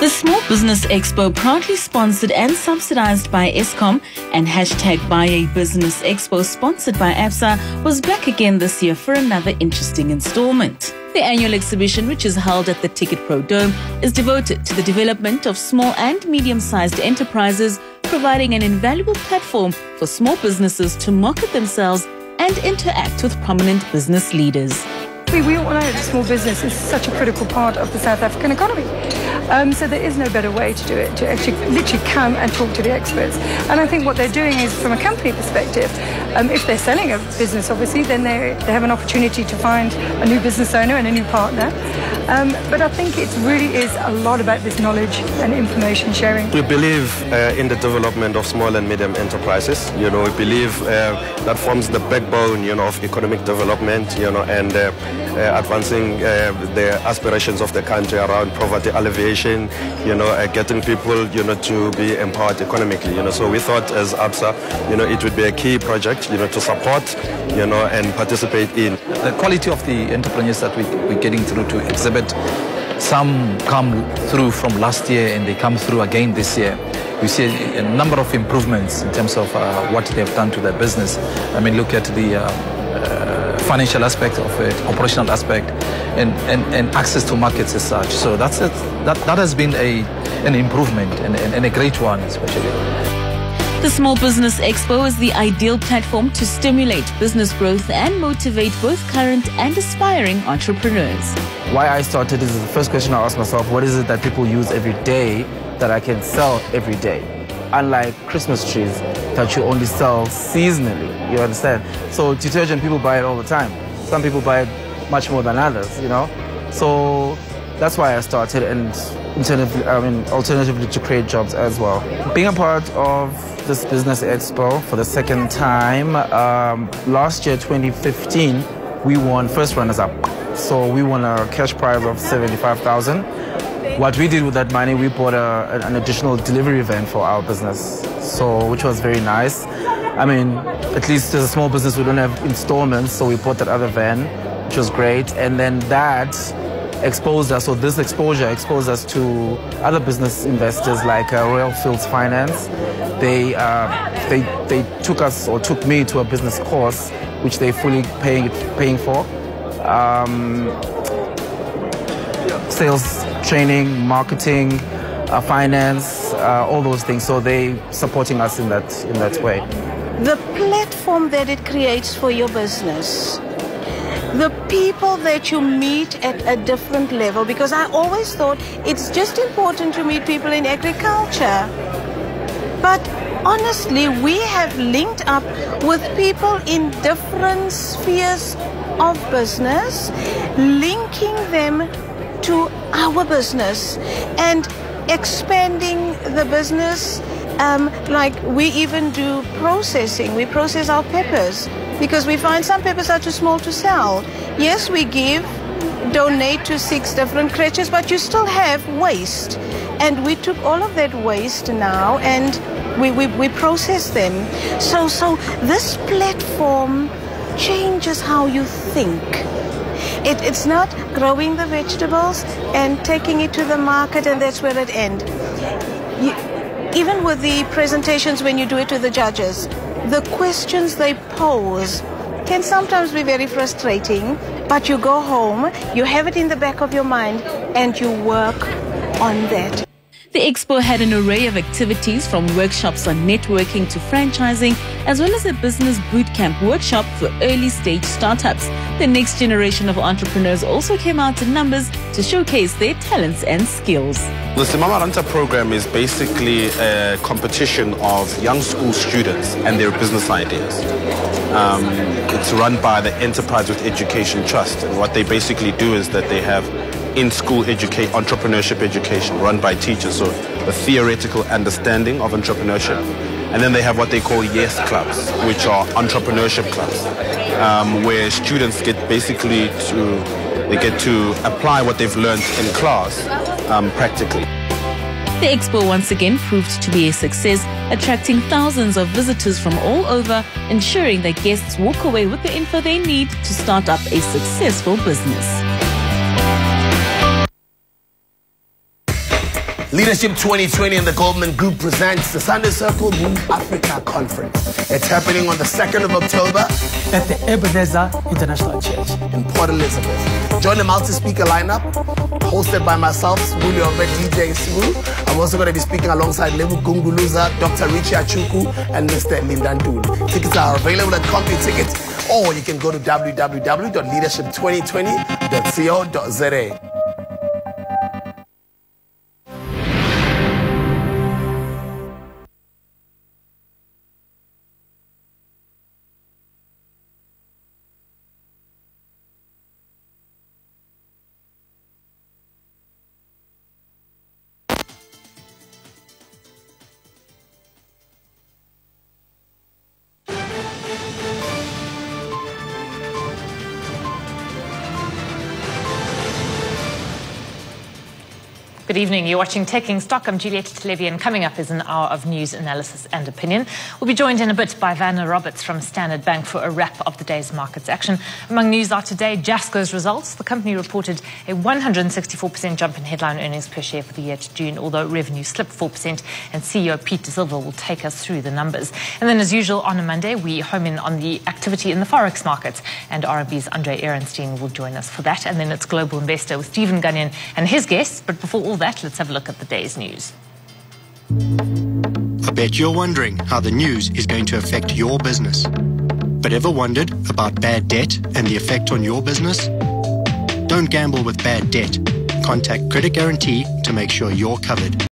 The Small Business Expo, proudly sponsored and subsidized by Eskom, and hashtag BuyABusiness Expo, sponsored by ABSA, was back again this year for another interesting installment. The annual exhibition, which is held at the Ticketpro Dome, is devoted to the development of small and medium-sized enterprises, providing an invaluable platform for small businesses to market themselves and interact with prominent business leaders. We all know that small business is such a critical part of the South African economy. So there is no better way to do it, to actually literally come and talk to the experts. And I think what they're doing is, from a company perspective, if they're selling a business, obviously, then they have an opportunity to find a new business owner and a new partner. But I think it really is a lot about this knowledge and information sharing. We believe in the development of small and medium enterprises. We believe that forms the backbone, of economic development, and advancing the aspirations of the country around poverty alleviation, getting people, to be empowered economically, So we thought as ABSA, it would be a key project, to support, and participate in. The quality of the entrepreneurs that we're getting through to exhibit, some come through from last year and they come through again this year. We see a number of improvements in terms of what they've done to their business. I mean, look at the financial aspect of it, operational aspect, and access to markets as such. So that has been an improvement and a great one, especially. The Small Business Expo is the ideal platform to stimulate business growth and motivate both current and aspiring entrepreneurs. Why I started is the first question I asked myself: what is it that people use every day that I can sell every day? Unlike Christmas trees that you only sell seasonally, you understand? So detergent, people buy it all the time. Some people buy it much more than others, So that's why I started, and alternatively to create jobs as well. Being a part of this Business Expo for the second time, last year, 2015, we won first runners-up. So we won a cash prize of 75,000. What we did with that money, we bought an additional delivery van for our business, which was very nice. I mean, at least as a small business, we don't have installments, so we bought that other van, which was great. And then that exposed us, so this exposure exposed us to other business investors like Royal Fields Finance. They took me to a business course, which they fully paying for. Sales training, marketing, finance, all those things. So they supporting us in that way. The platform that it creates for your business, the people that you meet at a different level, because I always thought it's just important to meet people in agriculture. But honestly, we have linked up with people in different spheres of business, linking them to our business and expanding the business. Like we even do processing. We process our peppers because we find some peppers are too small to sell. Yes, we donate to 6 different creches, but you still have waste. And we took all of that waste now and we process them. So this platform changes how you think. It's not growing the vegetables and taking it to the market and that's where it ends. Even with the presentations, when you do it to the judges, the questions they pose can sometimes be very frustrating, but you go home, you have it in the back of your mind, and you work on that. The Expo had an array of activities, from workshops on networking to franchising, as well as a business bootcamp workshop for early-stage startups. The next generation of entrepreneurs also came out in numbers to showcase their talents and skills. The Simama Ranta program is basically a competition of young school students and their business ideas. It's run by the Enterprise with Education Trust, and what they basically do is that they have in-school entrepreneurship education run by teachers, so the theoretical understanding of entrepreneurship. And then they have what they call YES clubs, which are entrepreneurship clubs, where students get to apply what they've learned in class practically. The Expo once again proved to be a success, attracting thousands of visitors from all over, ensuring that guests walk away with the info they need to start up a successful business. Leadership 2020 and the Goldman Group presents the Sunday Circle Move Africa Conference. It's happening on the 2nd of October at the Ebenezer International Church in Port Elizabeth. Join the multi-speaker lineup hosted by myself, Willie Obe, DJ Sibu. I'm also going to be speaking alongside Lebu Gunguluza, Dr. Richie Achuku, and Mr. Lindandul. Tickets are available at CompuTicket, or you can go to www.leadership2020.co.za. Good evening. You're watching Taking Stock. I'm Juliette Televi, and coming up is an hour of news, analysis and opinion. We'll be joined in a bit by Vanna Roberts from Standard Bank for a wrap of the day's markets action. Among news are today Jasco's results. The company reported a 164% jump in headline earnings per share for the year to June, although revenue slipped 4%, and CEO Pete De Silva will take us through the numbers. And then, as usual, on a Monday, we home in on the activity in the Forex markets, and RMB's Andre Ehrenstein will join us for that. And then it's Global Investor with Stephen Gunyon and his guests. But before all that, let's have a look at the day's news. I bet you're wondering how the news is going to affect your business. But ever wondered about bad debt and the effect on your business? Don't gamble with bad debt. Contact Credit Guarantee to make sure you're covered.